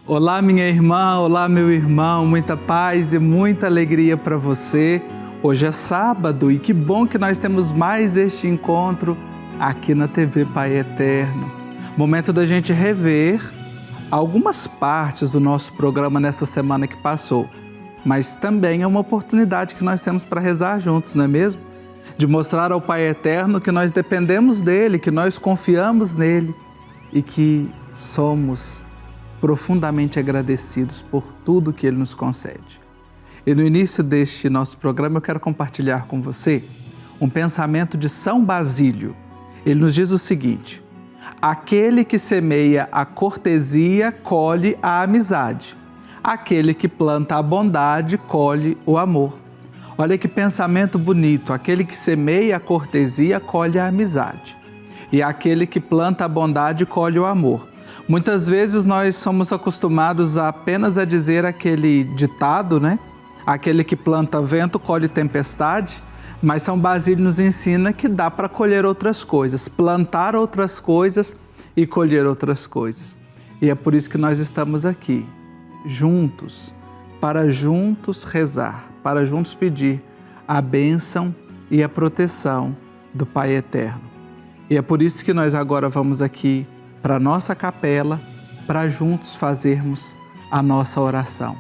Olá, minha irmã, olá, meu irmão, muita paz e muita alegria para você. Hoje é sábado e que bom que nós temos mais este encontro aqui na TV Pai Eterno. Momento da gente rever algumas partes do nosso programa nessa semana que passou, mas também é uma oportunidade que nós temos para rezar juntos, não é mesmo? De mostrar ao Pai Eterno que nós dependemos dele, que nós confiamos nele e que somos profundamente agradecidos por tudo que ele nos concede. E no início deste nosso programa eu quero compartilhar com você um pensamento de São Basílio. Ele nos diz o seguinte: aquele que semeia a cortesia colhe a amizade, aquele que planta a bondade colhe o amor. Olha que pensamento bonito, aquele que semeia a cortesia colhe a amizade e aquele que planta a bondade colhe o amor. Muitas vezes nós somos acostumados apenas a dizer aquele ditado, né? Aquele que planta vento colhe tempestade, mas São Basílio nos ensina que dá para colher outras coisas, plantar outras coisas e colher outras coisas. E é por isso que nós estamos aqui, juntos, para juntos rezar, para juntos pedir a bênção e a proteção do Pai Eterno. E é por isso que nós agora vamos aqui para a nossa capela, para juntos fazermos a nossa oração.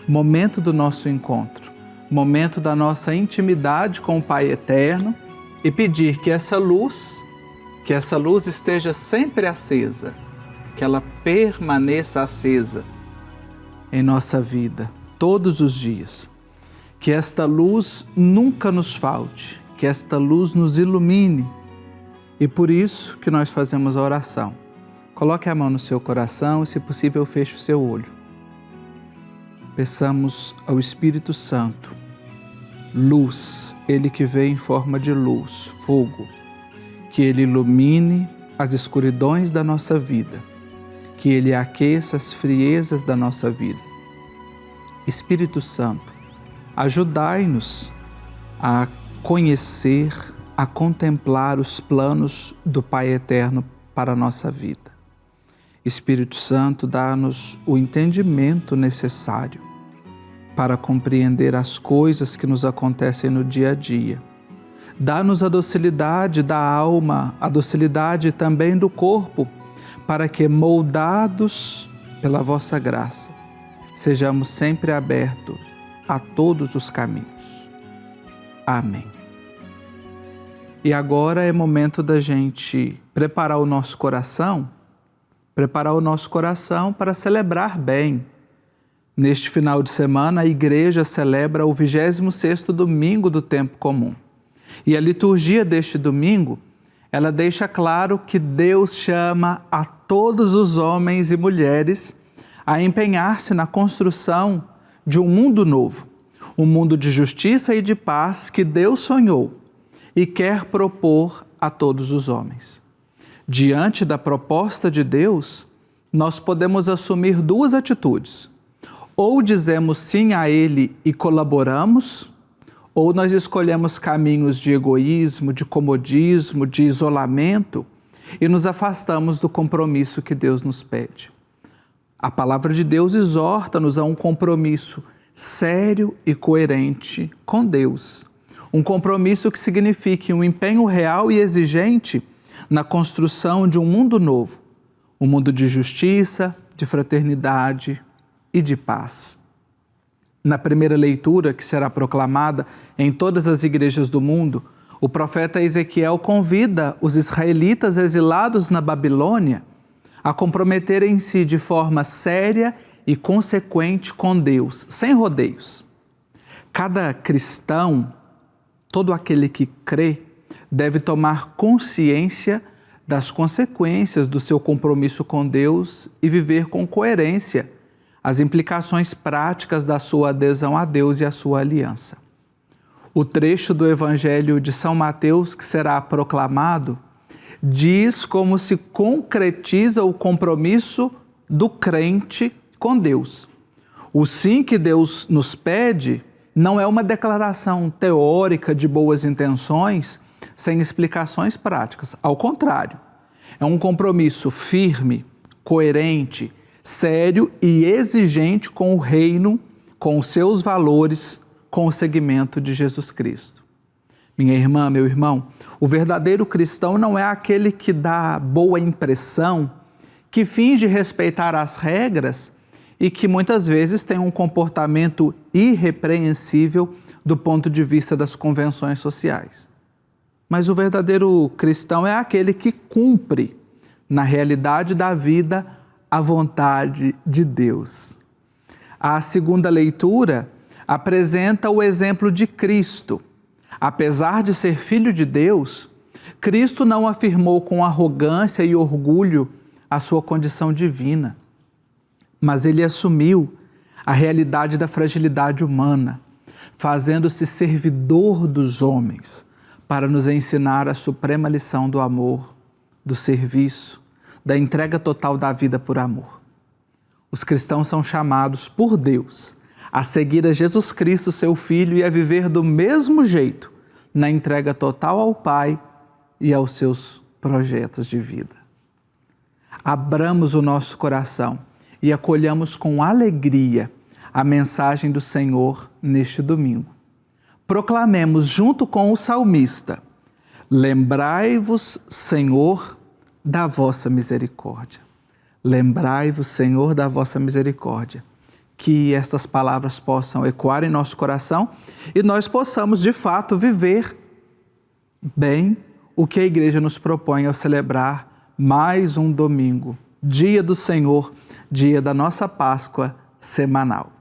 Momento do nosso encontro, momento da nossa intimidade com o Pai Eterno e pedir que essa luz esteja sempre acesa, que ela permaneça acesa em nossa vida, todos os dias. Que esta luz nunca nos falte, que esta luz nos ilumine. E por isso que nós fazemos a oração. Coloque a mão no seu coração e, se possível, feche o seu olho. Peçamos ao Espírito Santo, luz, Ele que vem em forma de luz, fogo, que Ele ilumine as escuridões da nossa vida, que Ele aqueça as friezas da nossa vida. Espírito Santo, ajudai-nos a conhecer, a contemplar os planos do Pai Eterno para a nossa vida. Espírito Santo, dá-nos o entendimento necessário para compreender as coisas que nos acontecem no dia a dia. Dá-nos a docilidade da alma, a docilidade também do corpo, para que, moldados pela vossa graça, sejamos sempre abertos a todos os caminhos. Amém. E agora é momento da gente preparar o nosso coração para celebrar bem. Neste final de semana, a Igreja celebra o 26º domingo do tempo comum. E a liturgia deste domingo, ela deixa claro que Deus chama a todos os homens e mulheres a empenhar-se na construção de um mundo novo, um mundo de justiça e de paz que Deus sonhou e quer propor a todos os homens. Diante da proposta de Deus, nós podemos assumir duas atitudes. Ou dizemos sim a Ele e colaboramos, ou nós escolhemos caminhos de egoísmo, de comodismo, de isolamento e nos afastamos do compromisso que Deus nos pede. A palavra de Deus exorta-nos a um compromisso sério e coerente com Deus. Um compromisso que signifique um empenho real e exigente na construção de um mundo novo, um mundo de justiça, de fraternidade e de paz. Na primeira leitura, que será proclamada em todas as igrejas do mundo, o profeta Ezequiel convida os israelitas exilados na Babilônia a comprometerem-se de forma séria e consequente com Deus, sem rodeios. Cada cristão, todo aquele que crê, deve tomar consciência das consequências do seu compromisso com Deus e viver com coerência as implicações práticas da sua adesão a Deus e a sua aliança. O trecho do Evangelho de São Mateus que será proclamado diz como se concretiza o compromisso do crente com Deus. O sim que Deus nos pede não é uma declaração teórica de boas intenções sem explicações práticas. Ao contrário, é um compromisso firme, coerente, sério e exigente com o reino, com os seus valores, com o seguimento de Jesus Cristo. Minha irmã, meu irmão, o verdadeiro cristão não é aquele que dá boa impressão, que finge respeitar as regras e que muitas vezes tem um comportamento irrepreensível do ponto de vista das convenções sociais. Mas o verdadeiro cristão é aquele que cumpre, na realidade da vida, a vontade de Deus. A segunda leitura apresenta o exemplo de Cristo. Apesar de ser filho de Deus, Cristo não afirmou com arrogância e orgulho a sua condição divina, mas ele assumiu a realidade da fragilidade humana, fazendo-se servidor dos homens, para nos ensinar a suprema lição do amor, do serviço, da entrega total da vida por amor. Os cristãos são chamados por Deus a seguir a Jesus Cristo, seu Filho, e a viver do mesmo jeito, na entrega total ao Pai e aos seus projetos de vida. Abramos o nosso coração e acolhamos com alegria a mensagem do Senhor neste domingo. Proclamemos junto com o salmista: lembrai-vos, Senhor, da vossa misericórdia. Lembrai-vos, Senhor, da vossa misericórdia. Que estas palavras possam ecoar em nosso coração e nós possamos, de fato, viver bem o que a Igreja nos propõe ao celebrar mais um domingo, dia do Senhor, dia da nossa Páscoa semanal.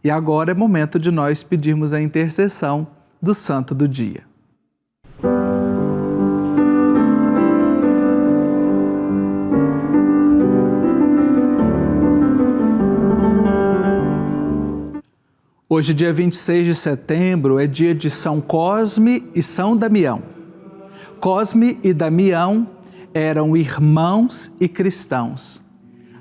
E agora é momento de nós pedirmos a intercessão do Santo do Dia. Hoje, dia 26 de setembro, é dia de São Cosme e São Damião. Cosme e Damião eram irmãos e cristãos.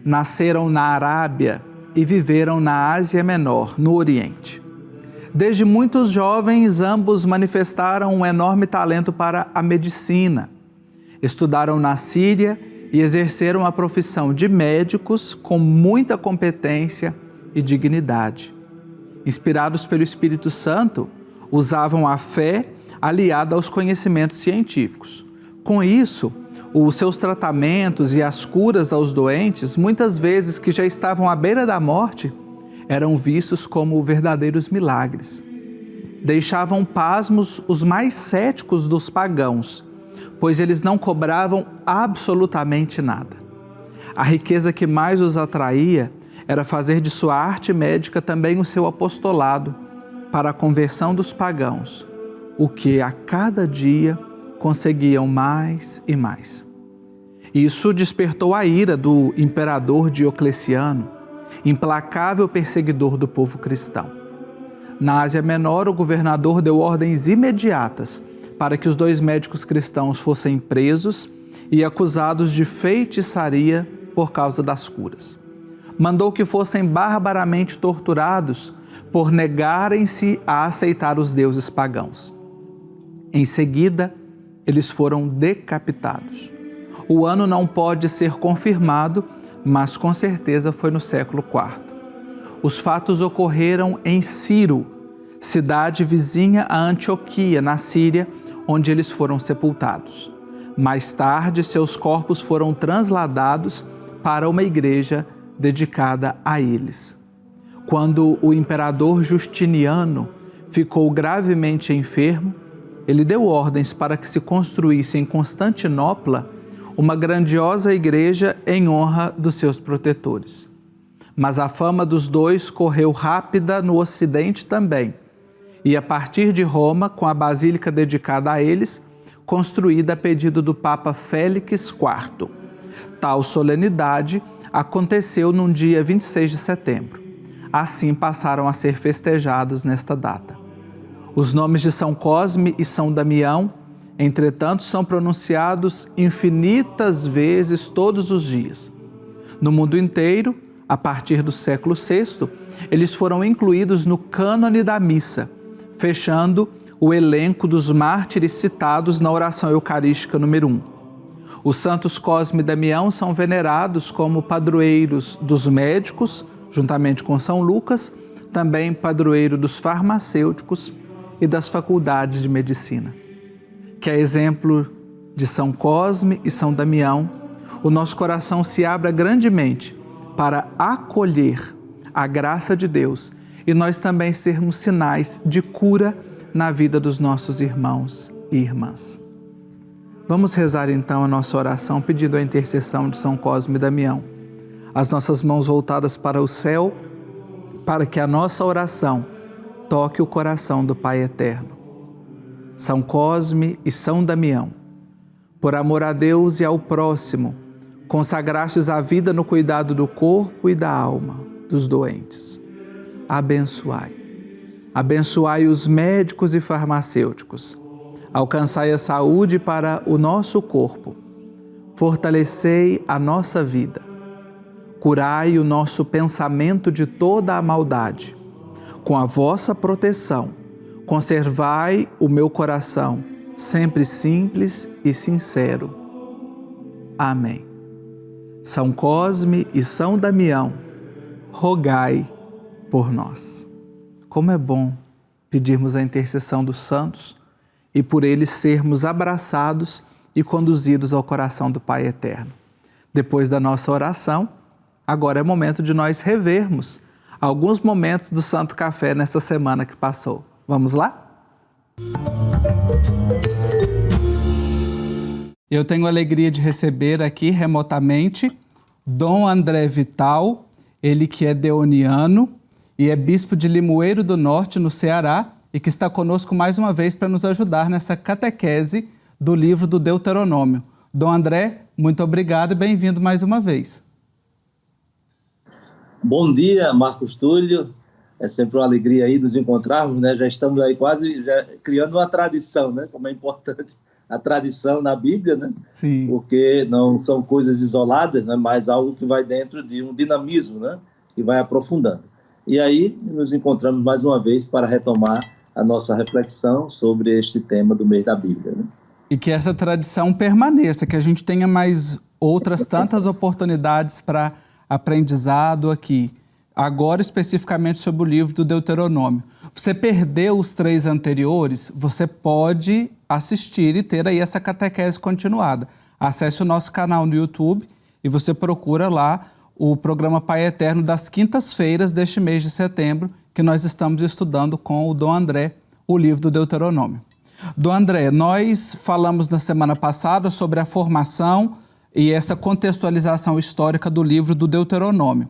Nasceram na Arábia e viveram na Ásia Menor, no Oriente. Desde muitos jovens, ambos manifestaram um enorme talento para a medicina. Estudaram na Síria e exerceram a profissão de médicos com muita competência e dignidade. Inspirados pelo Espírito Santo, usavam a fé aliada aos conhecimentos científicos. Com isso, os seus tratamentos e as curas aos doentes, muitas vezes que já estavam à beira da morte, eram vistos como verdadeiros milagres. Deixavam pasmos os mais céticos dos pagãos, pois eles não cobravam absolutamente nada. A riqueza que mais os atraía era fazer de sua arte médica também o seu apostolado para a conversão dos pagãos, o que a cada dia conseguiam mais e mais. Isso despertou a ira do imperador Diocleciano, implacável perseguidor do povo cristão. Na Ásia Menor, o governador deu ordens imediatas para que os 2 médicos cristãos fossem presos e acusados de feitiçaria por causa das curas. Mandou que fossem barbaramente torturados por negarem-se a aceitar os deuses pagãos. Em seguida, eles foram decapitados. O ano não pode ser confirmado, mas com certeza foi no século IV. Os fatos ocorreram em Ciro, cidade vizinha a Antioquia, na Síria, onde eles foram sepultados. Mais tarde, seus corpos foram transladados para uma igreja dedicada a eles. Quando o imperador Justiniano ficou gravemente enfermo, ele deu ordens para que se construísse em Constantinopla uma grandiosa igreja em honra dos seus protetores. Mas a fama dos 2 correu rápida no Ocidente também, e a partir de Roma, com a basílica dedicada a eles, construída a pedido do Papa Félix IV. Tal solenidade aconteceu num dia 26 de setembro. Assim passaram a ser festejados nesta data. Os nomes de São Cosme e São Damião, entretanto, são pronunciados infinitas vezes todos os dias. No mundo inteiro, a partir do século VI, eles foram incluídos no cânone da missa, fechando o elenco dos mártires citados na oração eucarística número 1. Os santos Cosme e Damião são venerados como padroeiros dos médicos, juntamente com São Lucas, também padroeiro dos farmacêuticos e das faculdades de medicina. Que a exemplo de São Cosme e São Damião, o nosso coração se abra grandemente para acolher a graça de Deus e nós também sermos sinais de cura na vida dos nossos irmãos e irmãs. Vamos rezar então a nossa oração pedindo a intercessão de São Cosme e Damião. As nossas mãos voltadas para o céu, para que a nossa oração toque o coração do Pai Eterno. São Cosme e São Damião, por amor a Deus e ao próximo, consagrastes a vida no cuidado do corpo e da alma dos doentes. Abençoai. Abençoai os médicos e farmacêuticos. Alcançai a saúde para o nosso corpo. Fortalecei a nossa vida. Curai o nosso pensamento de toda a maldade. Com a vossa proteção, conservai o meu coração, sempre simples e sincero. Amém. São Cosme e São Damião, rogai por nós. Como é bom pedirmos a intercessão dos santos e por eles sermos abraçados e conduzidos ao coração do Pai Eterno. Depois da nossa oração, agora é momento de nós revermos alguns momentos do Santo Café nessa semana que passou. Vamos lá? Eu tenho a alegria de receber aqui remotamente Dom André Vital, ele que é deoniano e é bispo de Limoeiro do Norte, no Ceará, e que está conosco mais uma vez para nos ajudar nessa catequese do livro do Deuteronômio. Dom André, muito obrigado e bem-vindo mais uma vez. Bom dia, Marcos Túlio. É sempre uma alegria aí nos encontrarmos, né? Já estamos aí quase criando uma tradição, né? Como é importante a tradição na Bíblia, né? Sim. Porque não são coisas isoladas, né? Mas algo que vai dentro de um dinamismo, né? Que vai aprofundando. E aí nos encontramos mais uma vez para retomar a nossa reflexão sobre este tema do mês da Bíblia, né? E que essa tradição permaneça, que a gente tenha mais outras tantas oportunidades para aprendizado aqui. Agora, especificamente sobre o livro do Deuteronômio. Você perdeu os 3 anteriores, você pode assistir e ter aí essa catequese continuada. Acesse o nosso canal no YouTube e você procura lá o programa Pai Eterno das quintas-feiras deste mês de setembro, que nós estamos estudando com o Dom André, o livro do Deuteronômio. Dom André, nós falamos na semana passada sobre a formação e essa contextualização histórica do livro do Deuteronômio.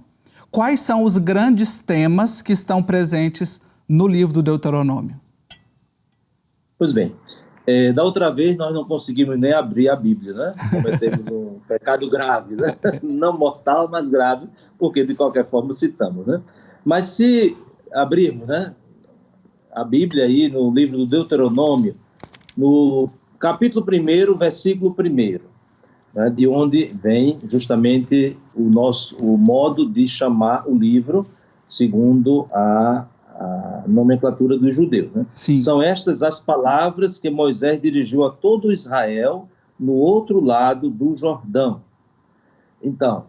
Quais são os grandes temas que estão presentes no livro do Deuteronômio? Pois bem, da outra vez nós não conseguimos nem abrir a Bíblia, né? Cometemos um pecado grave, né? Não mortal, mas grave, porque de qualquer forma citamos, né? Mas se abrirmos, né, a Bíblia aí no livro do Deuteronômio, no capítulo 1, versículo 1, né, de onde vem justamente o modo de chamar o livro segundo a nomenclatura dos judeus, né? Sim. São estas as palavras que Moisés dirigiu a todo Israel no outro lado do Jordão. Então,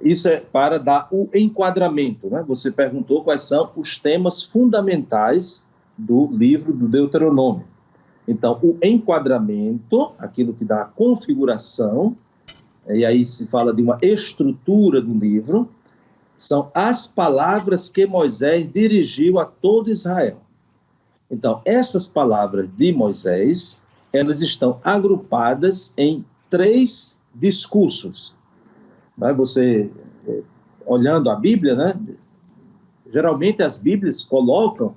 isso é para dar o enquadramento, né? Você perguntou quais são os temas fundamentais do livro do Deuteronômio. Então, o enquadramento, aquilo que dá a configuração, e aí se fala de uma estrutura do livro, são as palavras que Moisés dirigiu a todo Israel. Então, essas palavras de Moisés, elas estão agrupadas em 3 discursos. Você, olhando a Bíblia, né, geralmente as Bíblias colocam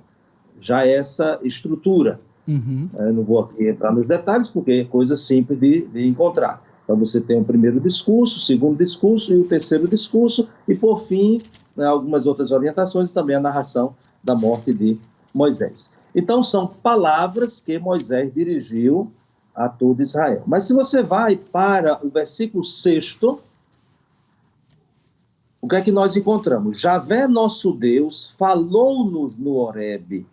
já essa estrutura. Uhum. Eu não vou aqui entrar nos detalhes, porque é coisa simples de encontrar. Então, você tem o primeiro discurso, o segundo discurso e o terceiro discurso, e, por fim, né, algumas outras orientações, também a narração da morte de Moisés. Então, são palavras que Moisés dirigiu a todo Israel. Mas se você vai para o versículo 6º, o que é que nós encontramos? Javé, nosso Deus, falou-nos no Horebe.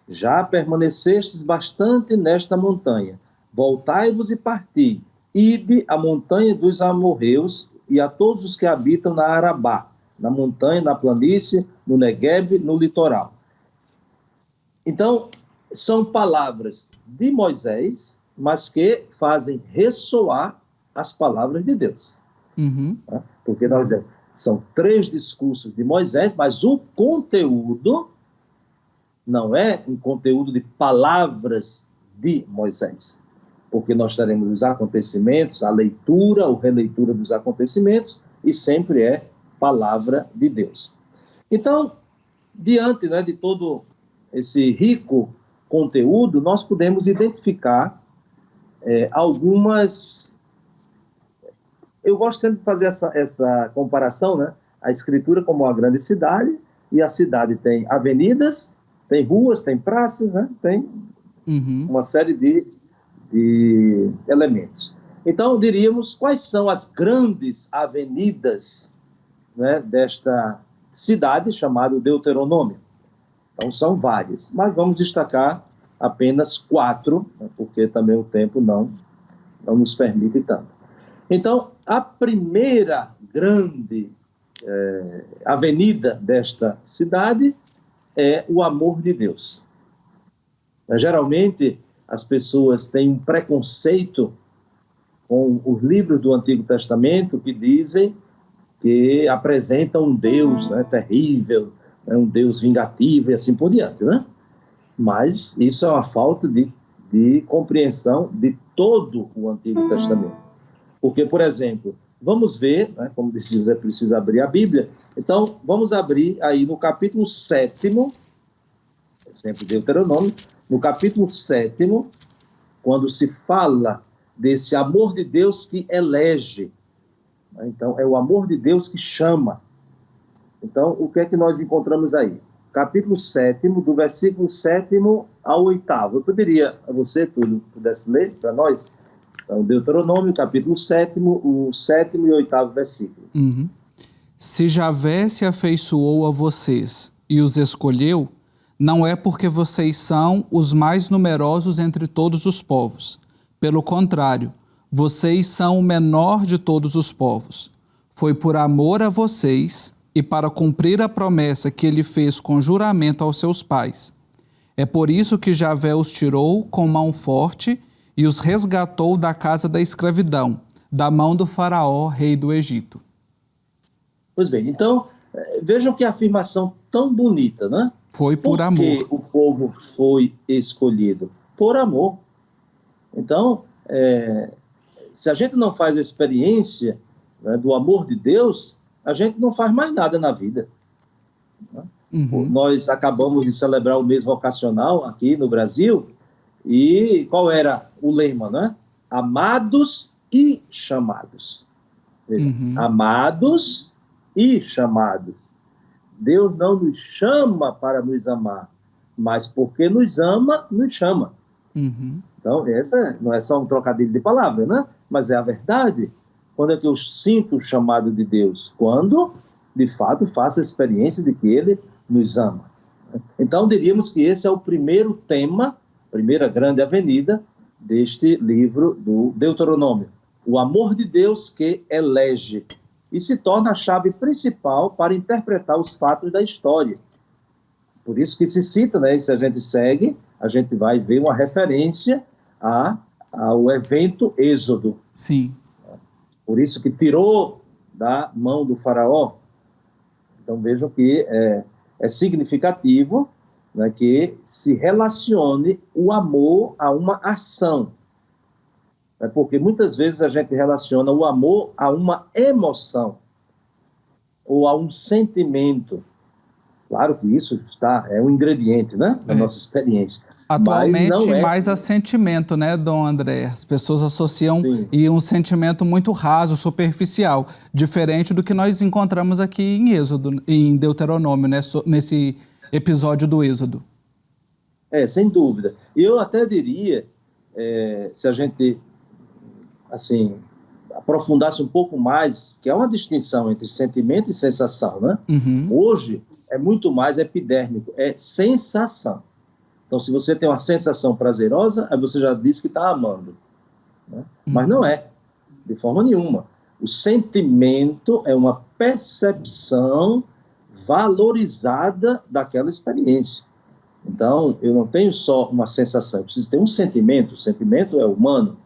Já permanecestes bastante nesta montanha. Voltai-vos e parti. ide à montanha dos amorreus e a todos os que habitam na Arabá, na montanha, na planície, no Negueb, no litoral. Então, são palavras de Moisés, mas que fazem ressoar as palavras de Deus. Tá? Porque nós são 3 discursos de Moisés, mas o conteúdo não é um conteúdo de palavras de Moisés, porque nós teremos os acontecimentos, a leitura ou releitura dos acontecimentos, e sempre é palavra de Deus. Então, diante, né, de todo esse rico conteúdo, nós podemos identificar algumas... Eu gosto sempre de fazer essa comparação, né? A Escritura como uma grande cidade, e a cidade tem avenidas, tem ruas, tem praças, né? Tem uma série de elementos. Então, diríamos, quais são as grandes avenidas, né, desta cidade chamada Deuteronômio? Então, são várias, mas vamos destacar apenas 4, né, porque também o tempo não nos permite tanto. Então, a primeira grande avenida desta cidade é o amor de Deus. Geralmente, as pessoas têm um preconceito com os livros do Antigo Testamento que dizem que apresentam um Deus, né, terrível, né, um Deus vingativo e assim por diante, né? Mas isso é uma falta de compreensão de todo o Antigo Testamento. Porque, por exemplo, vamos ver, né, como disse, é preciso abrir a Bíblia. Então, vamos abrir aí no capítulo 7º, sempre Deuteronômio, no capítulo 7º, quando se fala desse amor de Deus que elege. Então, é o amor de Deus que chama. Então, o que é que nós encontramos aí? Capítulo 7º, do versículo 7º ao 8º. Eu poderia, a você, Túlio, pudesse ler para nós? Então, Deuteronômio, capítulo 7º, o 7º e 8º versículos. Se Javé se afeiçoou a vocês e os escolheu, não é porque vocês são os mais numerosos entre todos os povos. Pelo contrário, vocês são o menor de todos os povos. Foi por amor a vocês e para cumprir a promessa que ele fez com juramento aos seus pais. É por isso que Javé os tirou com mão forte e os resgatou da casa da escravidão, da mão do faraó, rei do Egito. Pois bem, então, vejam que afirmação tão bonita, né? Foi por amor. Por que o povo foi escolhido? Por amor. Então, se a gente não faz a experiência, né, do amor de Deus, a gente não faz mais nada na vida. Né? Nós acabamos de celebrar o mês vocacional aqui no Brasil, e qual era o lema, né? Amados e chamados. Amados e chamados. Deus não nos chama para nos amar, mas porque nos ama, nos chama. Então, essa não é só um trocadilho de palavras, né? Mas é a verdade. Quando é que eu sinto o chamado de Deus? Quando, de fato, faço a experiência de que Ele nos ama. Então, diríamos que esse é o primeiro tema, primeira grande avenida deste livro do Deuteronômio. O amor de Deus que elege e se torna a chave principal para interpretar os fatos da história. Por isso que se cita, né, e se a gente segue, a gente vai ver uma referência ao evento Êxodo. Sim. Por isso que tirou da mão do faraó. Então vejam que é significativo, né, que se relacione o amor a uma ação. Porque muitas vezes a gente relaciona o amor a uma emoção ou a um sentimento. Claro que isso é um ingrediente, né, da nossa experiência. Atualmente, mais a sentimento, né, Dom André? As pessoas associam um sentimento muito raso, superficial, diferente do que nós encontramos aqui em Êxodo, em Deuteronômio, né, nesse episódio do Êxodo. Sem dúvida. Eu até diria, se a gente assim, aprofundasse um pouco mais, que é uma distinção entre sentimento e sensação, né? Hoje é muito mais epidérmico, é sensação. Então, se você tem uma sensação prazerosa, aí você já diz que está amando. Né? Mas não é. de forma nenhuma. O sentimento é uma percepção valorizada daquela experiência. Então, eu não tenho só uma sensação, eu preciso ter um sentimento. O sentimento é humano.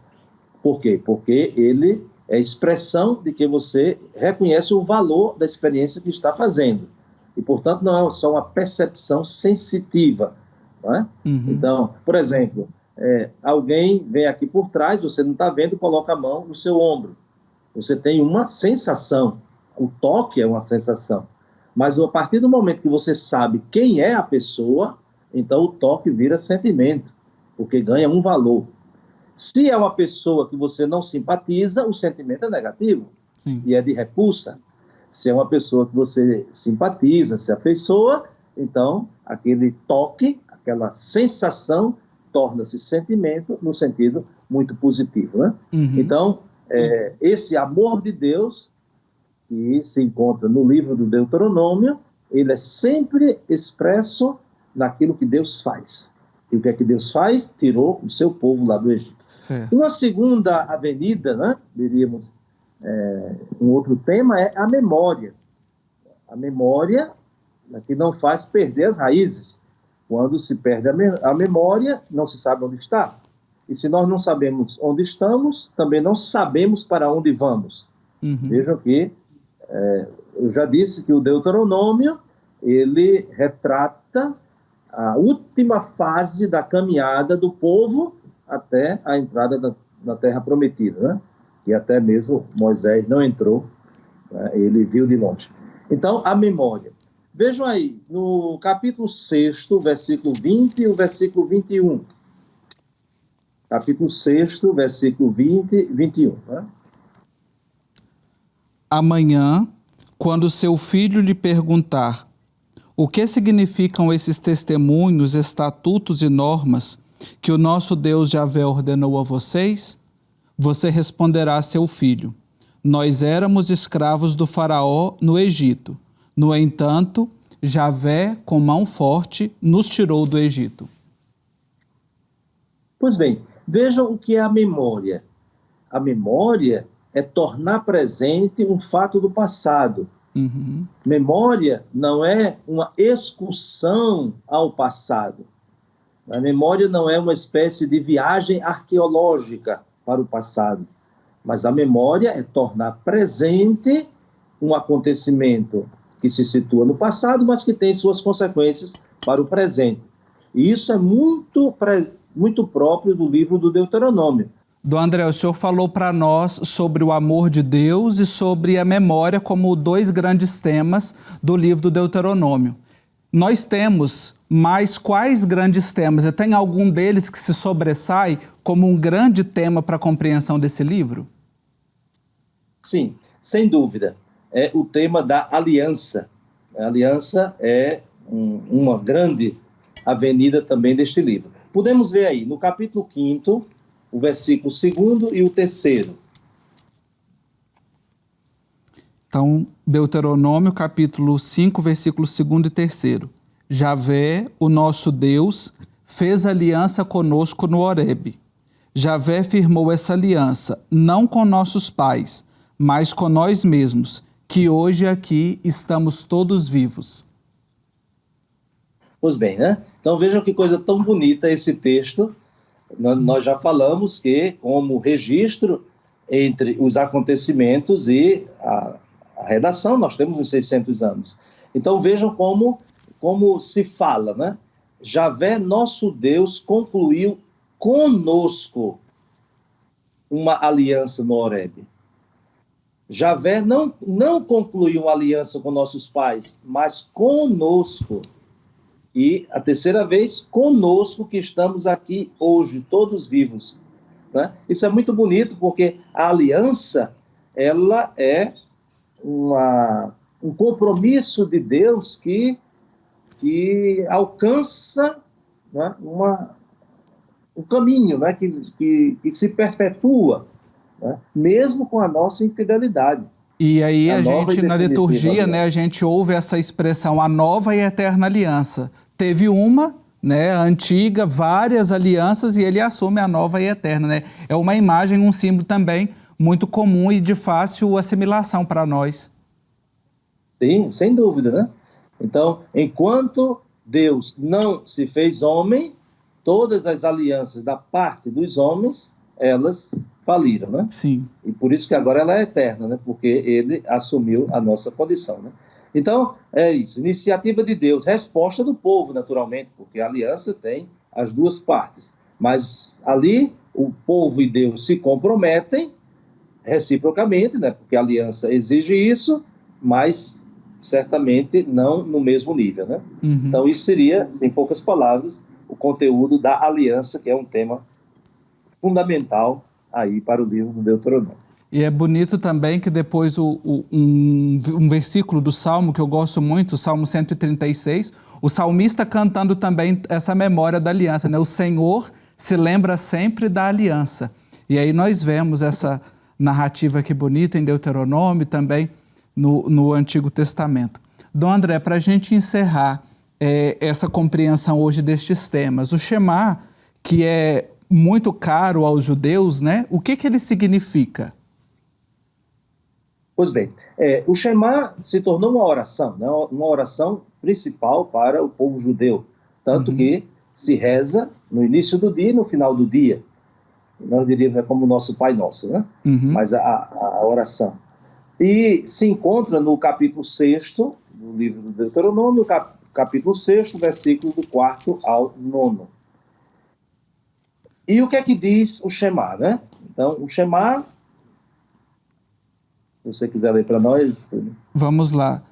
Por quê? Porque ele é expressão de que você reconhece o valor da experiência que está fazendo. E, portanto, não é só uma percepção sensitiva. Não é? Uhum. Então, por exemplo, alguém vem aqui por trás, você não está vendo, coloca a mão no seu ombro. Você tem uma sensação. O toque é uma sensação. Mas a partir do momento que você sabe quem é a pessoa, então o toque vira sentimento, porque ganha um valor. Se é uma pessoa que você não simpatiza, o sentimento é negativo. Sim. E é de repulsa. Se é uma pessoa que você simpatiza, se afeiçoa, então aquele toque, aquela sensação, torna-se sentimento no sentido muito positivo, né? Uhum. Então, esse amor de Deus, que se encontra no livro do Deuteronômio, ele é sempre expresso naquilo que Deus faz. E o que é que Deus faz? Tirou o seu povo lá do Egito. Certo. Uma segunda avenida, né, diríamos, um outro tema é a memória. A memória que não faz perder as raízes. Quando se perde a memória, não se sabe onde está. E se nós não sabemos onde estamos, também não sabemos para onde vamos. Uhum. Vejam que eu já disse que o Deuteronômio, ele retrata a última fase da caminhada do povo até a entrada na Terra Prometida, né? Que até mesmo Moisés não entrou, né? Ele viu de longe. Então, a memória. Vejam aí, no capítulo 6, versículo 20 e o versículo 21. Capítulo 6, versículo 20 e 21. Né? Amanhã, quando seu filho lhe perguntar o que significam esses testemunhos, estatutos e normas que o nosso Deus Javé ordenou a vocês, você responderá a seu filho: nós éramos escravos do faraó no Egito. No entanto, Javé, com mão forte, nos tirou do Egito. Pois bem, vejam o que é a memória. A memória é tornar presente um fato do passado. Uhum. Memória não é uma excursão ao passado. A memória não é uma espécie de viagem arqueológica para o passado. Mas a memória é tornar presente um acontecimento que se situa no passado, mas que tem suas consequências para o presente. E isso é muito próprio do livro do Deuteronômio. Dom André, o senhor falou para nós sobre o amor de Deus e sobre a memória como dois grandes temas do livro do Deuteronômio. Nós temos mais quais grandes temas? Tem algum deles que se sobressai como um grande tema para a compreensão desse livro? Sim, sem dúvida. É o tema da aliança. A aliança é uma grande avenida também deste livro. Podemos ver aí, no capítulo 5º, o versículo 2º e o 3º. Então, Deuteronômio, capítulo 5, versículos 2º e 3º. Javé, o nosso Deus, fez aliança conosco no Horebe. Javé firmou essa aliança, não com nossos pais, mas com nós mesmos, que hoje aqui estamos todos vivos. Pois bem, né? Então vejam que coisa tão bonita esse texto. Nós já falamos que, como registro entre os acontecimentos e a redação, nós temos uns 600 anos. Então vejam como se fala, né? Javé, nosso Deus, concluiu conosco uma aliança no Horebe. Javé não concluiu uma aliança com nossos pais, mas conosco. E a terceira vez, conosco que estamos aqui hoje, todos vivos. Né? Isso é muito bonito, porque a aliança, ela é um compromisso de Deus que alcança, né, um caminho, né, que se perpetua, né, mesmo com a nossa infidelidade. E aí a gente, na liturgia, aliança, né, a gente ouve essa expressão, a nova e eterna aliança. Teve uma, né, antiga, várias alianças, e ele assume a nova e eterna. Né? É uma imagem, um símbolo também muito comum e de fácil assimilação para nós. Sim, sem dúvida, né? Então, enquanto Deus não se fez homem, todas as alianças da parte dos homens, elas faliram, né? Sim. E por isso que agora ela é eterna, né? Porque ele assumiu a nossa condição, né? Então, é isso. Iniciativa de Deus, resposta do povo, naturalmente, porque a aliança tem as duas partes. Mas ali, o povo e Deus se comprometem reciprocamente, né? Porque a aliança exige isso, mas certamente não no mesmo nível, né? Uhum. Então, isso seria, em poucas palavras, o conteúdo da aliança, que é um tema fundamental aí para o livro do Deuteronômio. E é bonito também que depois um versículo do Salmo que eu gosto muito, o Salmo 136, o salmista cantando também essa memória da aliança, né? O Senhor se lembra sempre da aliança. E aí nós vemos essa narrativa aqui bonita em Deuteronômio, também no Antigo Testamento. Dom André, para a gente encerrar essa compreensão hoje destes temas, o Shema, que é muito caro aos judeus, né? O que ele significa? Pois bem, o Shema se tornou uma oração, né? Uma oração principal para o povo judeu, tanto que se reza no início do dia e no final do dia. Nós diríamos como o nosso Pai Nosso, né? Mas a oração. E se encontra no capítulo 6º do livro do Deuteronômio, capítulo 6º, versículo do 4º ao 9º. E o que é que diz o Shema, né? Então, o Shema, se você quiser ler para nós. Vamos lá.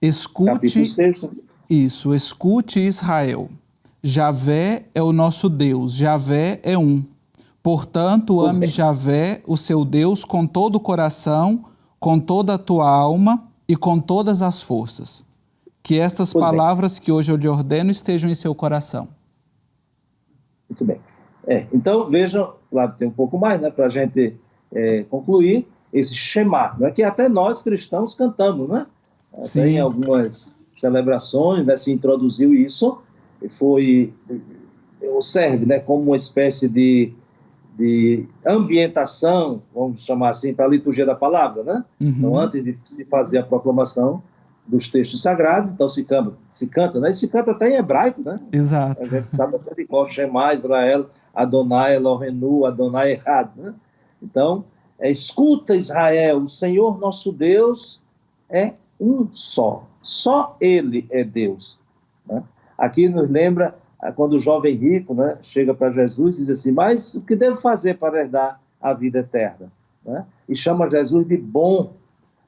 Escute. Capítulo 6º. Isso, escute Israel. Javé é o nosso Deus, Javé é um. Portanto, ame Javé, o seu Deus, com todo o coração, com toda a tua alma e com todas as forças. Que estas palavras que hoje eu lhe ordeno estejam em seu coração. Muito bem. Então, vejam, claro, tem um pouco mais, né, para a gente concluir, esse Shema, né, que até nós cristãos cantamos, né? Sim. Tem algumas celebrações, né, se introduziu isso, e serve, né, como uma espécie de ambientação, vamos chamar assim, para a liturgia da palavra, né? Então, antes de se fazer a proclamação dos textos sagrados, então se canta, né? E se canta até em hebraico, né? Exato. A gente sabe até de qual, Shema Israel, Adonai Elohenu, Adonai Echad, né? Então, escuta Israel, o Senhor nosso Deus é um só Ele é Deus, né? Aqui nos lembra quando o jovem rico, né, chega para Jesus e diz assim, mas o que devo fazer para herdar a vida eterna? Né? E chama Jesus de bom.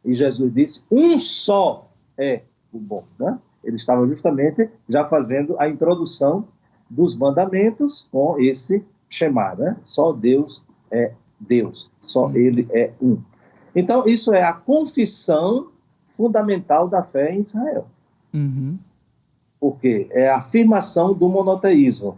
E Jesus disse, um só é o bom. Né? Ele estava justamente já fazendo a introdução dos mandamentos com esse Shema, né? Só Deus é Deus, só Ele é um. Então, isso é a confissão fundamental da fé em Israel. Porque é a afirmação do monoteísmo.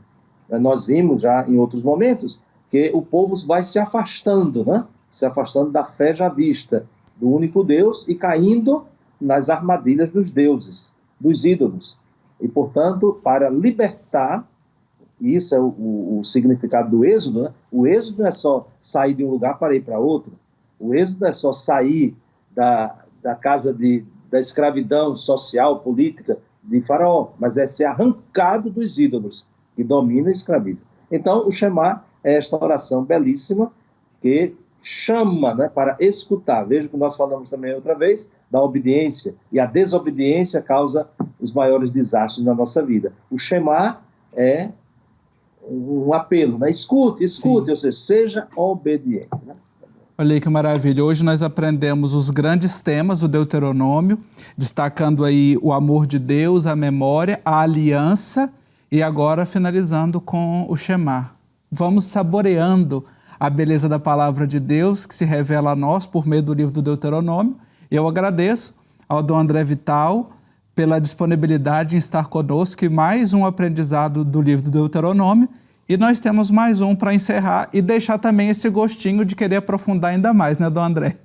Nós vimos já em outros momentos que o povo vai se afastando, né? Se afastando da fé já vista, do único Deus, e caindo nas armadilhas dos deuses, dos ídolos. E, portanto, para libertar, e isso é o significado do êxodo, né? O êxodo não é só sair de um lugar para ir para outro. O êxodo não é só sair da casa da escravidão social, política, de Faraó, mas é ser arrancado dos ídolos que domina e escraviza. Então, o Shema é esta oração belíssima que chama, né, para escutar. Veja que nós falamos também outra vez da obediência, e a desobediência causa os maiores desastres na nossa vida. O Shema é um apelo, né? Escute, ou seja, seja obediente. Né? Olha aí que maravilha. Hoje nós aprendemos os grandes temas do Deuteronômio, destacando aí o amor de Deus, a memória, a aliança e agora finalizando com o Shema. Vamos saboreando a beleza da palavra de Deus que se revela a nós por meio do livro do Deuteronômio. Eu agradeço ao Dom André Vital pela disponibilidade em estar conosco e mais um aprendizado do livro do Deuteronômio. E nós temos mais um para encerrar e deixar também esse gostinho de querer aprofundar ainda mais, né, Dom André?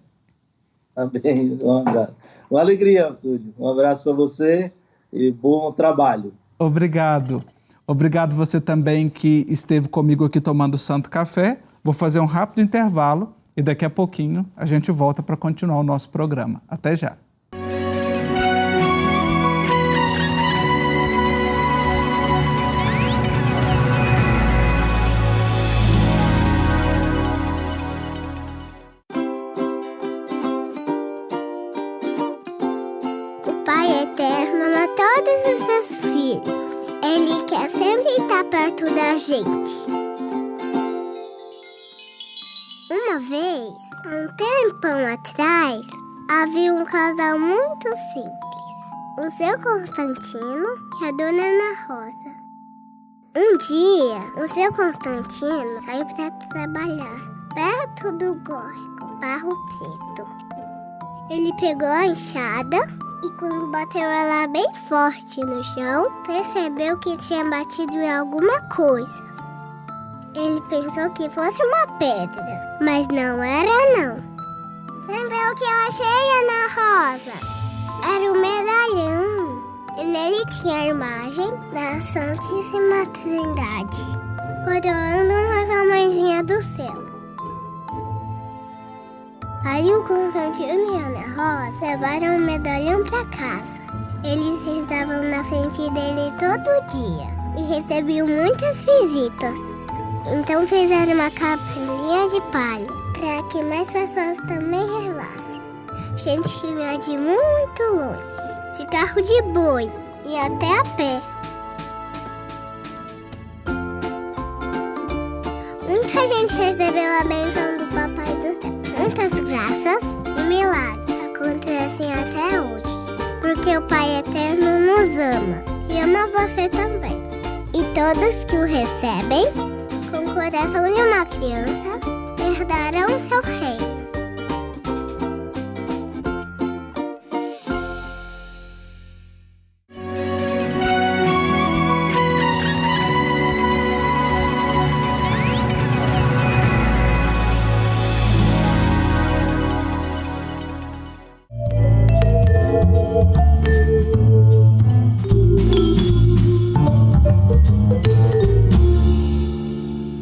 Amém, Dom André. Uma alegria, Túlio. Um abraço para você e bom trabalho. Obrigado. Obrigado você também que esteve comigo aqui tomando Santo Café. Vou fazer um rápido intervalo. e daqui a pouquinho a gente volta para continuar o nosso programa. Até já! Pai Eterno ama todos os seus filhos. Ele quer sempre estar perto da gente. Uma vez, há um tempão atrás, havia um casal muito simples. O seu Constantino e a dona Ana Rosa. Um dia, o seu Constantino saiu para trabalhar perto do Gorgo, Barro Preto. Ele pegou a enxada e quando bateu ela bem forte no chão, percebeu que tinha batido em alguma coisa. Ele pensou que fosse uma pedra, mas não era não. Vem ver o que eu achei, Ana Rosa. Era um medalhão. E nele tinha a imagem da Santíssima Trindade, coroando uma mãezinha do céu. Aí o Constantino e a Ana Rosa levaram o medalhão para casa. Eles estavam na frente dele todo dia e recebiam muitas visitas. Então fizeram uma capelinha de palha para que mais pessoas também rezassem. Gente que vinha de muito longe, de carro de boi e até a pé. Muita gente recebeu a bênção do Papai do Céu. Muitas graças e milagres acontecem até hoje, porque o Pai Eterno nos ama e ama você também. E todos que o recebem, com o coração de uma criança, herdarão seu reino.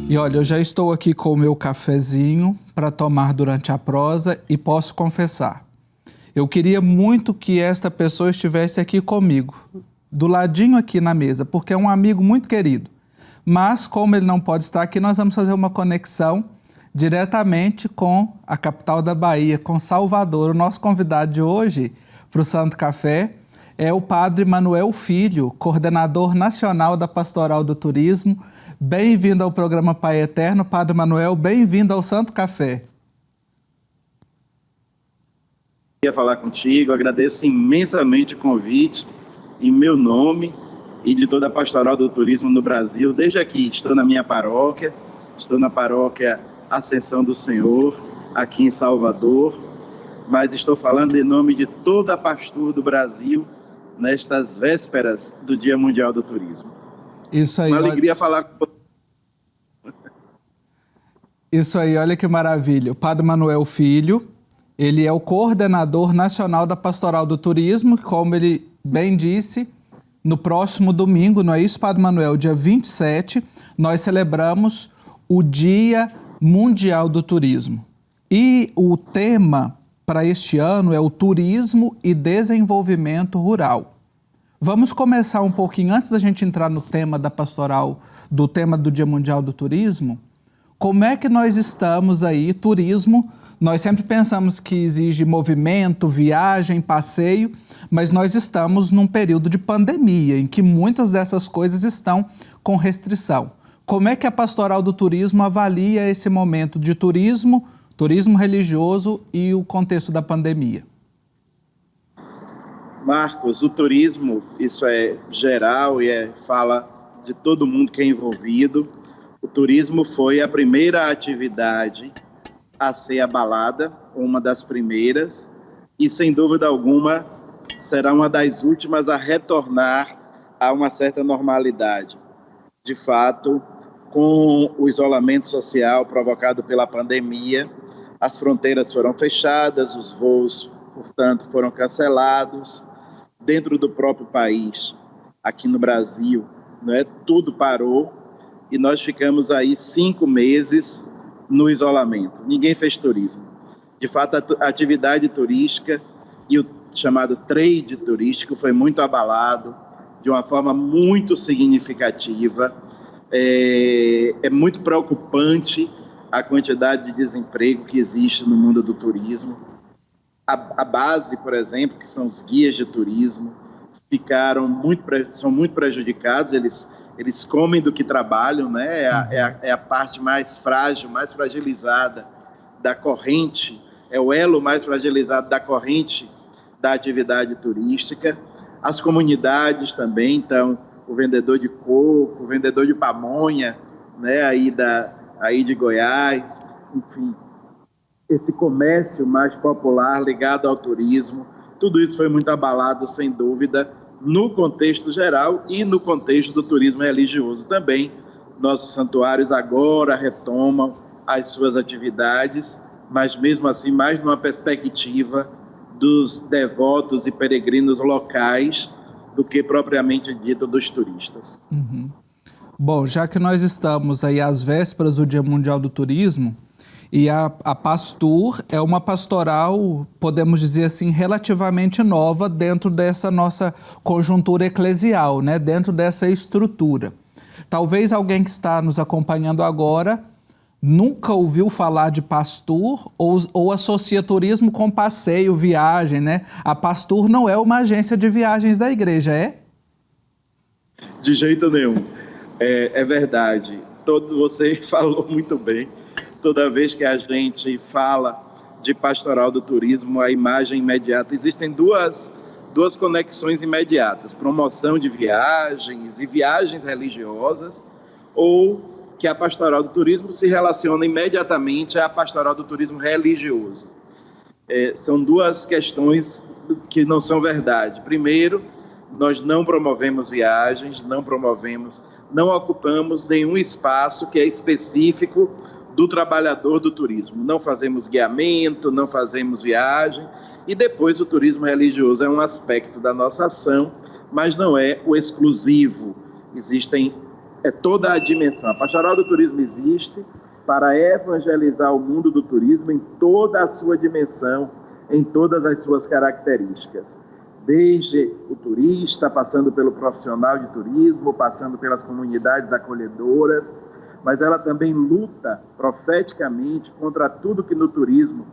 E olha, eu já estou aqui com o meu cafezinho para tomar durante a prosa e posso confessar, eu queria muito que esta pessoa estivesse aqui comigo, do ladinho aqui na mesa, porque é um amigo muito querido. Mas como ele não pode estar aqui, nós vamos fazer uma conexão diretamente com a capital da Bahia, com Salvador. O nosso convidado de hoje para o Santo Café é o Padre Manuel Filho, coordenador nacional da Pastoral do Turismo. Bem-vindo ao programa Pai Eterno, Padre Manuel, bem-vindo ao Santo Café. Queria falar contigo, agradeço imensamente o convite em meu nome e de toda a Pastoral do Turismo no Brasil. Desde aqui, estou na minha paróquia, estou na paróquia Ascensão do Senhor, aqui em Salvador, mas estou falando em nome de toda a Pastor do Brasil, nestas vésperas do Dia Mundial do Turismo. Isso aí, uma alegria falar com você. Isso aí, olha que maravilha. O Padre Manuel Filho, ele é o coordenador nacional da Pastoral do Turismo, como ele bem disse, no próximo domingo, não é isso, Padre Manuel? Dia 27, nós celebramos o Dia Mundial do Turismo. E o tema para este ano é o Turismo e Desenvolvimento Rural. Vamos começar um pouquinho, antes da gente entrar no tema da pastoral, do tema do Dia Mundial do Turismo, como é que nós estamos aí, turismo, nós sempre pensamos que exige movimento, viagem, passeio, mas nós estamos num período de pandemia, em que muitas dessas coisas estão com restrição. Como é que a Pastoral do Turismo avalia esse momento de turismo, turismo religioso e o contexto da pandemia? Marcos, o turismo, isso é geral e fala de todo mundo que é envolvido. O turismo foi a primeira atividade a ser abalada, uma das primeiras, e sem dúvida alguma será uma das últimas a retornar a uma certa normalidade. De fato, com o isolamento social provocado pela pandemia, as fronteiras foram fechadas, os voos, portanto, foram cancelados. Dentro do próprio país, aqui no Brasil, tudo parou e nós ficamos aí 5 meses no isolamento. Ninguém fez turismo. De fato, a atividade turística e o chamado trade turístico foi muito abalado de uma forma muito significativa. É muito preocupante a quantidade de desemprego que existe no mundo do turismo. A base, por exemplo, que são os guias de turismo, são muito prejudicados, eles comem do que trabalham, né? É a parte mais frágil, mais fragilizada da corrente, é o elo mais fragilizado da corrente da atividade turística. As comunidades também, então, o vendedor de coco, o vendedor de pamonha, né? aí de Goiás, enfim, esse comércio mais popular ligado ao turismo, tudo isso foi muito abalado, sem dúvida, no contexto geral e no contexto do turismo religioso também. Nossos santuários agora retomam as suas atividades, mas mesmo assim mais numa perspectiva dos devotos e peregrinos locais do que propriamente dito dos turistas. Uhum. Bom, já que nós estamos aí às vésperas do Dia Mundial do Turismo, e a Pastur é uma pastoral, podemos dizer assim, relativamente nova dentro dessa nossa conjuntura eclesial, né? Dentro dessa estrutura. Talvez alguém que está nos acompanhando agora nunca ouviu falar de Pastur ou associa turismo com passeio, viagem, né? A Pastur não é uma agência de viagens da igreja, é? De jeito nenhum. É verdade. Você falou muito bem. Toda vez que a gente fala de pastoral do turismo, a imagem imediata, existem duas conexões imediatas: promoção de viagens e viagens religiosas, ou que a pastoral do turismo se relaciona imediatamente à pastoral do turismo religioso. São duas questões que não são verdade. Primeiro, nós não promovemos viagens, não ocupamos nenhum espaço que é específico do trabalhador do turismo. Não fazemos guiamento, não fazemos viagem, e depois o turismo religioso é um aspecto da nossa ação, mas não é o exclusivo. É toda a dimensão. A pastoral do turismo existe para evangelizar o mundo do turismo em toda a sua dimensão, em todas as suas características. Desde o turista, passando pelo profissional de turismo, passando pelas comunidades acolhedoras, mas ela também luta profeticamente contra tudo que no turismo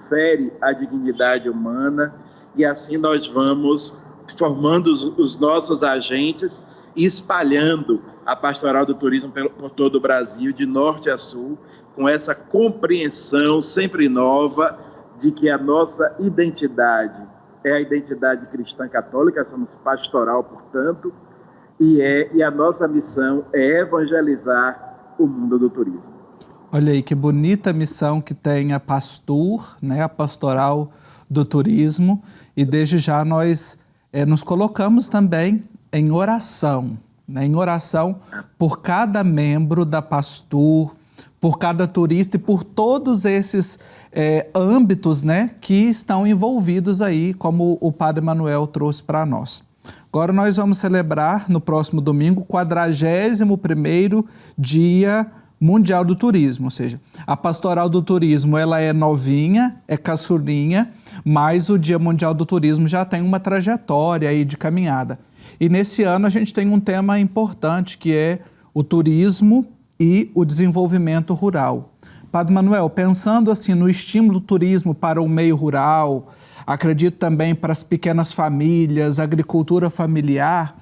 fere a dignidade humana, e assim nós vamos formando os nossos agentes e espalhando a pastoral do turismo por todo o Brasil, de norte a sul, com essa compreensão sempre nova de que a nossa identidade é a identidade cristã católica, somos pastoral, portanto, e a nossa missão é evangelizar o mundo do turismo. Olha aí que bonita missão que tem a Pastur, né, a pastoral do turismo, e desde já nós nos colocamos também em oração, né, em oração por cada membro da Pastur, por cada turista e por todos esses âmbitos, né, que estão envolvidos aí, como o Padre Manuel trouxe para nós. Agora nós vamos celebrar no próximo domingo o 41º Dia Mundial do Turismo, ou seja, a Pastoral do Turismo ela é novinha, é caçulinha, mas o Dia Mundial do Turismo já tem uma trajetória aí de caminhada. E nesse ano a gente tem um tema importante que é o turismo e o desenvolvimento rural. Padre Manuel, pensando assim no estímulo do turismo para o meio rural, acredito também para as pequenas famílias, agricultura familiar,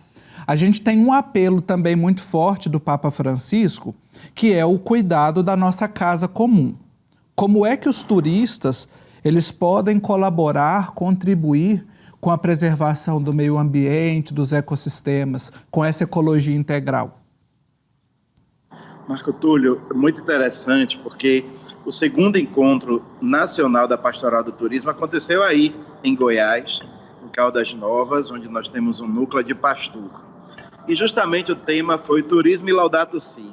a gente tem um apelo também muito forte do Papa Francisco, que é o cuidado da nossa casa comum. Como é que os turistas eles podem colaborar, contribuir com a preservação do meio ambiente, dos ecossistemas, com essa ecologia integral? Marco Túlio, é muito interessante porque o segundo encontro nacional da Pastoral do Turismo aconteceu aí em Goiás, em Caldas Novas, onde nós temos um núcleo de Pastur. E justamente o tema foi Turismo e Laudato Si.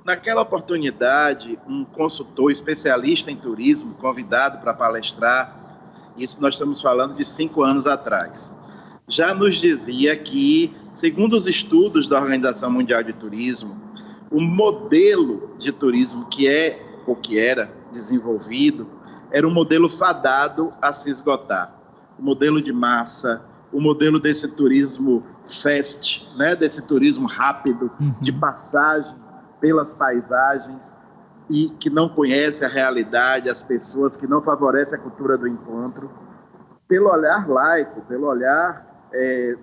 Naquela oportunidade, um consultor especialista em turismo, convidado para palestrar, isso nós estamos falando de 5 anos atrás, já nos dizia que, segundo os estudos da Organização Mundial de Turismo, o modelo de turismo que é o que era desenvolvido, era um modelo fadado a se esgotar. O modelo de massa, o modelo desse turismo fast, né? Desse turismo rápido, de passagem pelas paisagens, e que não conhece a realidade, as pessoas, que não favorece a cultura do encontro. Pelo olhar laico, pelo olhar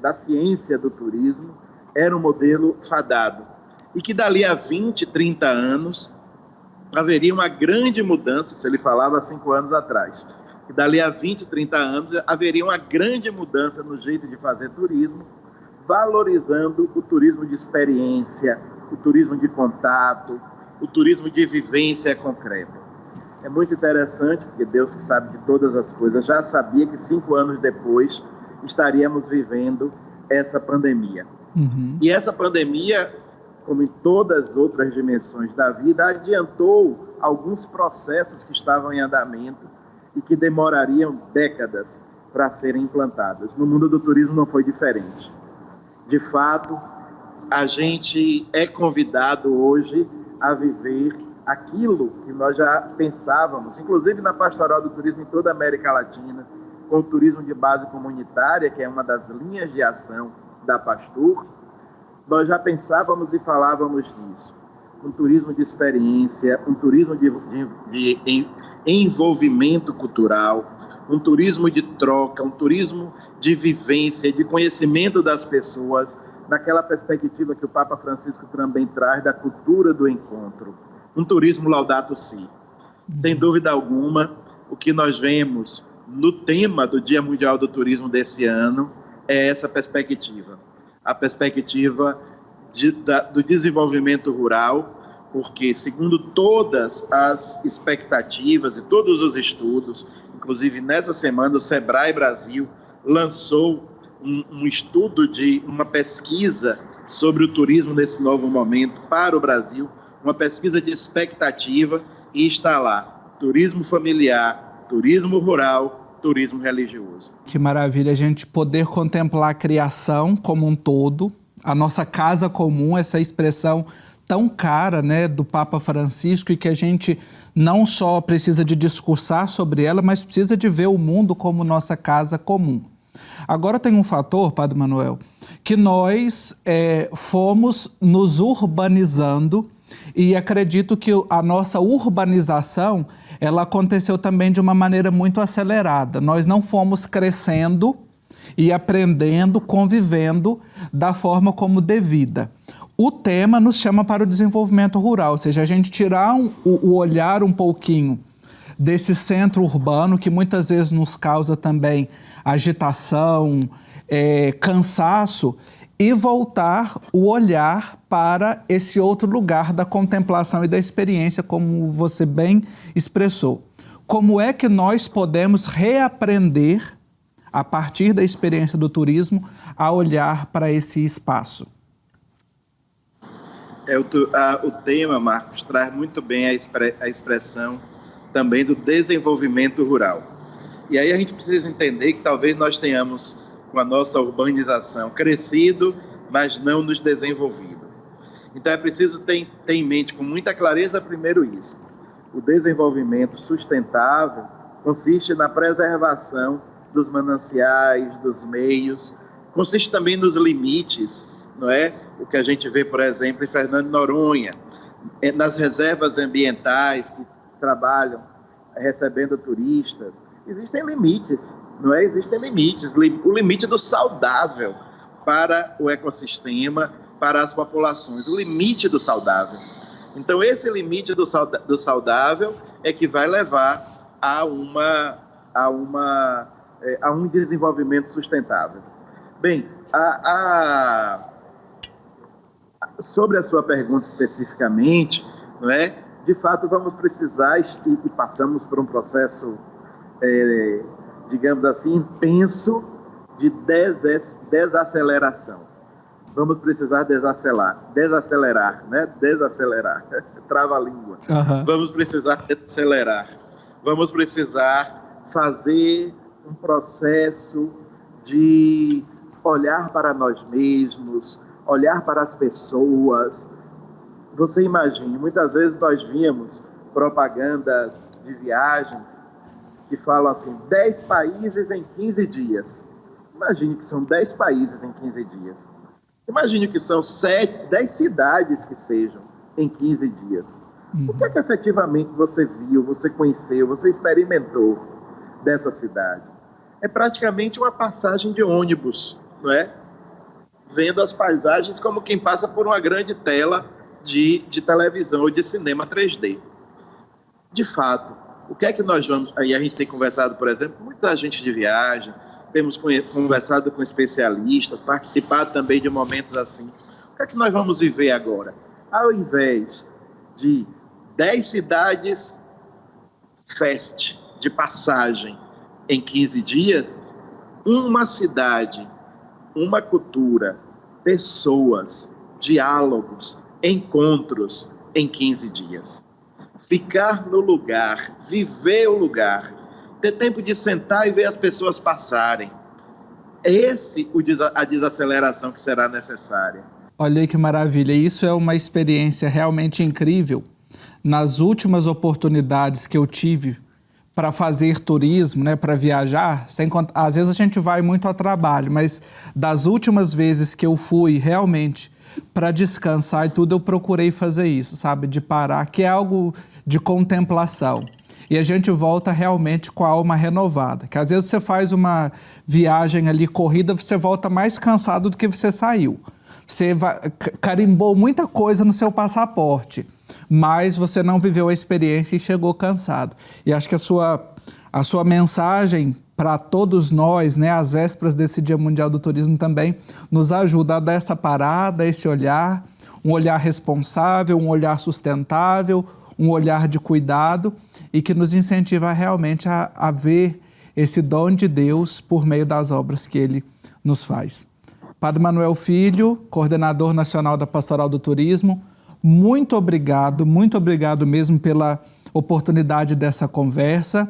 da ciência do turismo, era um modelo fadado. E que dali a 20, 30 anos, haveria uma grande mudança, se ele falava há 5 anos atrás, que dali a 20, 30 anos, haveria uma grande mudança no jeito de fazer turismo, valorizando o turismo de experiência, o turismo de contato, o turismo de vivência concreta. É muito interessante, porque Deus, que sabe de todas as coisas, já sabia que 5 anos depois estaríamos vivendo essa pandemia. E essa pandemia, como em todas as outras dimensões da vida, adiantou alguns processos que estavam em andamento e que demorariam décadas para serem implantados. No mundo do turismo não foi diferente. De fato, a gente é convidado hoje a viver aquilo que nós já pensávamos, inclusive na Pastoral do Turismo em toda a América Latina, com o turismo de base comunitária, que é uma das linhas de ação da Pastor. Nós já pensávamos e falávamos nisso. Um turismo de experiência, um turismo de envolvimento cultural, um turismo de troca, um turismo de vivência, de conhecimento das pessoas, naquela perspectiva que o Papa Francisco também traz da cultura do encontro. Um turismo Laudato Si. Sem dúvida alguma, o que nós vemos no tema do Dia Mundial do Turismo desse ano é essa perspectiva. A perspectiva do desenvolvimento rural, porque, segundo todas as expectativas e todos os estudos, inclusive nessa semana o Sebrae Brasil lançou um estudo uma pesquisa sobre o turismo nesse novo momento para o Brasil, uma pesquisa de expectativa, e está lá: turismo familiar, turismo rural, turismo religioso. Que maravilha a gente poder contemplar a criação como um todo, a nossa casa comum, essa expressão tão cara, né, do Papa Francisco, e que a gente não só precisa de discursar sobre ela, mas precisa de ver o mundo como nossa casa comum. Agora tem um fator, Padre Manuel, que nós fomos nos urbanizando, e acredito que a nossa urbanização, ela aconteceu também de uma maneira muito acelerada. Nós não fomos crescendo e aprendendo, convivendo da forma como devida. O tema nos chama para o desenvolvimento rural, ou seja, a gente tirar o olhar um pouquinho desse centro urbano, que muitas vezes nos causa também agitação, cansaço, e voltar o olhar para esse outro lugar da contemplação e da experiência, como você bem expressou. Como é que nós podemos reaprender, a partir da experiência do turismo, a olhar para esse espaço? O tema, Marcos, traz muito bem a expressão também do desenvolvimento rural. E aí a gente precisa entender que talvez nós tenhamos, com a nossa urbanização, crescido, mas não nos desenvolvido. Então é preciso ter em mente com muita clareza, primeiro, isso. O desenvolvimento sustentável consiste na preservação dos mananciais, dos meios, consiste também nos limites, não é? O que a gente vê, por exemplo, em Fernando de Noronha, nas reservas ambientais que trabalham recebendo turistas. Existem limites, não é? Existem limites. O limite do saudável para o ecossistema, para as populações. O limite do saudável. Então, esse limite do saudável é que vai levar a um desenvolvimento sustentável. Bem, sobre a sua pergunta especificamente, não é? De fato, vamos precisar, e passamos por um processo, digamos assim, intenso de desaceleração. Vamos precisar desacelerar, né? Desacelerar, trava a língua. Uhum. Vamos precisar desacelerar. Vamos precisar fazer um processo de olhar para nós mesmos, olhar para as pessoas. Você imagine, muitas vezes nós víamos propagandas de viagens que falam assim, 10 países em 15 dias. Imagine que são 10 países em 15 dias. Imagine que são 10 cidades que sejam em 15 dias. O que é que efetivamente você viu, você conheceu, você experimentou dessa cidade? É praticamente uma passagem de ônibus, não é? Vendo as paisagens como quem passa por uma grande tela de televisão ou de cinema 3D. De fato, o que é que nós vamos... Aí a gente tem conversado, por exemplo, com muitos agentes de viagem, temos conversado com especialistas, participado também de momentos assim. O que é que nós vamos viver agora? Ao invés de 10 cidades fest, de passagem, em 15 dias, uma cidade, uma cultura, pessoas, diálogos, encontros em 15 dias. Ficar no lugar, viver o lugar, ter tempo de sentar e ver as pessoas passarem. A desaceleração que será necessária. Olha aí que maravilha, isso é uma experiência realmente incrível. Nas últimas oportunidades que eu tive para fazer turismo, né, para viajar, às vezes a gente vai muito a trabalho, mas das últimas vezes que eu fui realmente para descansar e tudo, eu procurei fazer isso, sabe, de parar, que é algo de contemplação. E a gente volta realmente com a alma renovada, que às vezes você faz uma viagem ali corrida, você volta mais cansado do que você saiu. Você carimbou muita coisa no seu passaporte, mas você não viveu a experiência e chegou cansado. E acho que a sua mensagem para todos nós, né, às vésperas desse Dia Mundial do Turismo também, nos ajuda a dar essa parada, esse olhar, um olhar responsável, um olhar sustentável, um olhar de cuidado e que nos incentiva realmente a ver esse dom de Deus por meio das obras que Ele nos faz. Padre Manuel Filho, coordenador nacional da Pastoral do Turismo, muito obrigado mesmo pela oportunidade dessa conversa.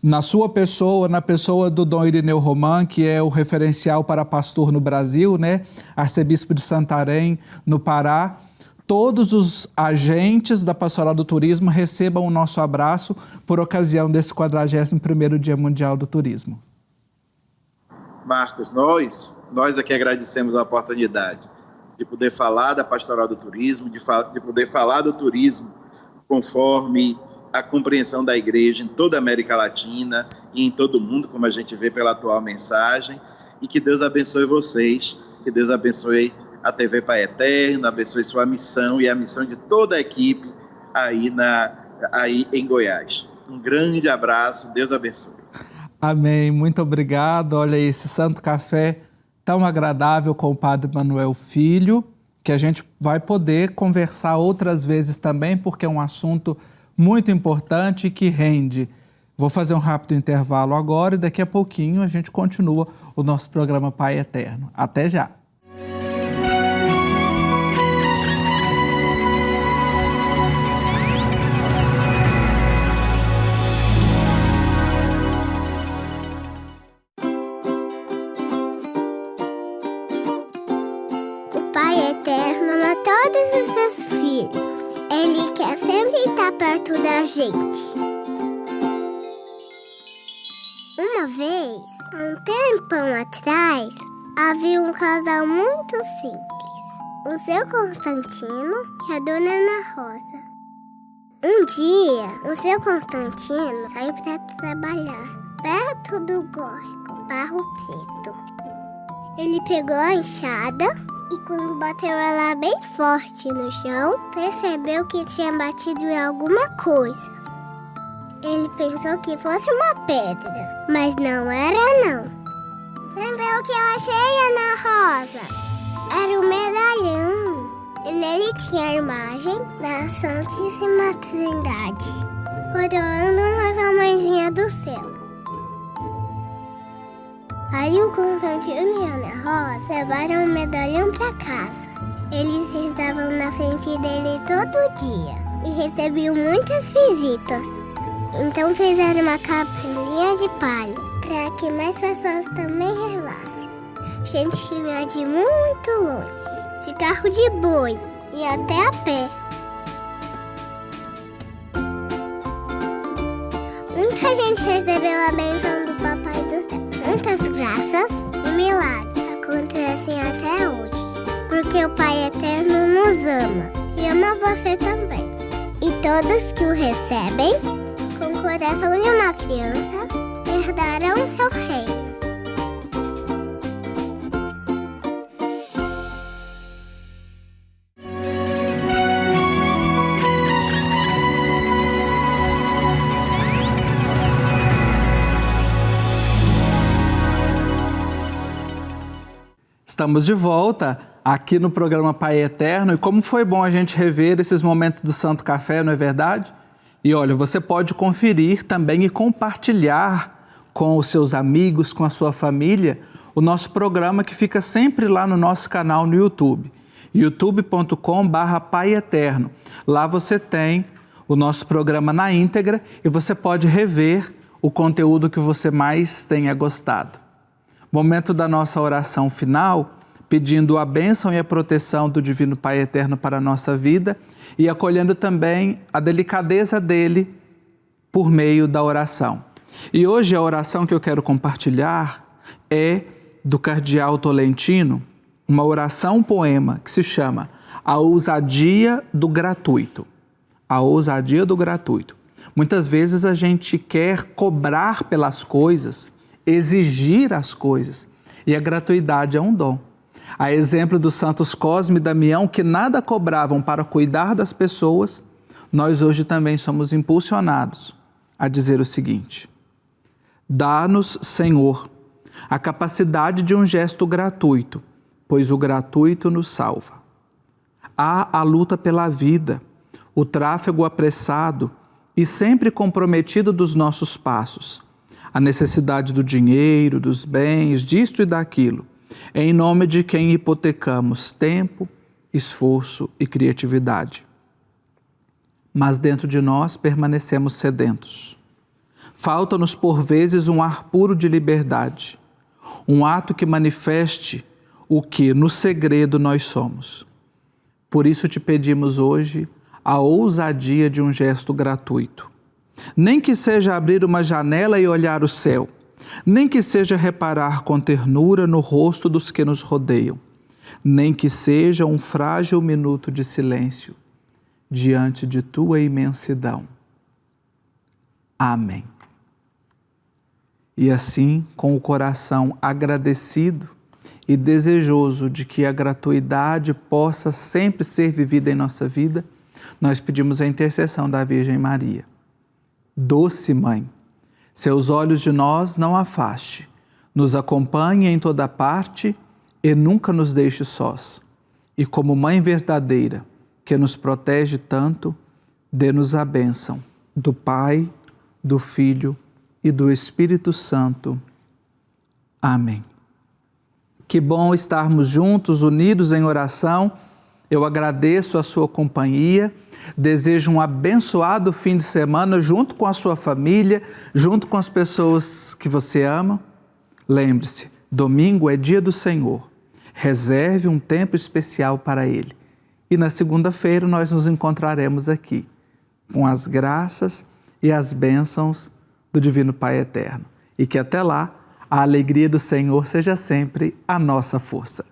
Na sua pessoa, na pessoa do Dom Irineu Roman, que é o referencial para pastor no Brasil, né? Arcebispo de Santarém, no Pará. Todos os agentes da Pastoral do Turismo recebam o nosso abraço por ocasião desse 41º Dia Mundial do Turismo. Marcos, nós aqui agradecemos a oportunidade de poder falar da Pastoral do Turismo, de poder falar do turismo conforme a compreensão da Igreja em toda a América Latina e em todo o mundo, como a gente vê pela atual mensagem, e que Deus abençoe vocês, que Deus abençoe a TV Pai Eterno, abençoe sua missão e a missão de toda a equipe aí em Goiás. Um grande abraço, Deus abençoe. Amém, muito obrigado. Olha aí, esse santo café tão agradável com o Padre Manuel Filho, que a gente vai poder conversar outras vezes também, porque é um assunto muito importante e que rende. Vou fazer um rápido intervalo agora e daqui a pouquinho a gente continua o nosso programa Pai Eterno. Até já! Ele quer sempre estar perto da gente. Uma vez, há um tempão atrás, havia um casal muito simples. O seu Constantino e a dona Ana Rosa. Um dia, o seu Constantino saiu para trabalhar perto do córrego Barro Preto. Ele pegou a enxada e quando bateu ela bem forte no chão, percebeu que tinha batido em alguma coisa. Ele pensou que fosse uma pedra, mas não era não. Entendeu o que eu achei, Ana Rosa? Era um medalhão. E nele tinha a imagem da Santíssima Trindade, coroando nossa mãezinha do céu. Aí o Constantino e a Ana Rosa levaram o medalhão para casa. Eles estavam na frente dele todo dia e recebiam muitas visitas. Então fizeram uma capelinha de palha para que mais pessoas também rezassem. Gente que vinha de muito longe, de carro de boi e até a pé. a gente recebeu a bênção do Papai do Céu. Muitas graças e milagres acontecem até hoje, porque o Pai Eterno nos ama e ama você também. E todos que o recebem, com o coração de uma criança, herdarão seu reino. Estamos de volta aqui no programa Pai Eterno, e como foi bom a gente rever esses momentos do Santo Café, não é verdade? E olha, você pode conferir também e compartilhar com os seus amigos, com a sua família, o nosso programa que fica sempre lá no nosso canal no YouTube, youtube.com/Pai Eterno. Lá você tem o nosso programa na íntegra e você pode rever o conteúdo que você mais tenha gostado. Momento da nossa oração final, pedindo a bênção e a proteção do Divino Pai Eterno para a nossa vida e acolhendo também a delicadeza dele por meio da oração. E hoje a oração que eu quero compartilhar é do Cardeal Tolentino, uma oração, um poema que se chama A Ousadia do Gratuito. A ousadia do gratuito. Muitas vezes a gente quer cobrar pelas coisas, exigir as coisas, e a gratuidade é um dom. A exemplo dos santos Cosme e Damião, que nada cobravam para cuidar das pessoas, nós hoje também somos impulsionados a dizer o seguinte: dá-nos, Senhor, a capacidade de um gesto gratuito, pois o gratuito nos salva. Há a luta pela vida, o tráfego apressado e sempre comprometido dos nossos passos, a necessidade do dinheiro, dos bens, disto e daquilo, em nome de quem hipotecamos tempo, esforço e criatividade. Mas dentro de nós permanecemos sedentos. Falta-nos por vezes um ar puro de liberdade, um ato que manifeste o que no segredo nós somos. Por isso te pedimos hoje a ousadia de um gesto gratuito. Nem que seja abrir uma janela e olhar o céu, nem que seja reparar com ternura no rosto dos que nos rodeiam, nem que seja um frágil minuto de silêncio diante de tua imensidão. Amém. E assim, com o coração agradecido e desejoso de que a gratuidade possa sempre ser vivida em nossa vida, nós pedimos a intercessão da Virgem Maria. Doce Mãe, seus olhos de nós não afaste, nos acompanhe em toda parte e nunca nos deixe sós. E como Mãe verdadeira, que nos protege tanto, dê-nos a bênção do Pai, do Filho e do Espírito Santo. Amém. Que bom estarmos juntos, unidos em oração. Eu agradeço a sua companhia, desejo um abençoado fim de semana junto com a sua família, junto com as pessoas que você ama. Lembre-se, domingo é dia do Senhor. Reserve um tempo especial para Ele. E na segunda-feira nós nos encontraremos aqui, com as graças e as bênçãos do Divino Pai Eterno. E que até lá, a alegria do Senhor seja sempre a nossa força.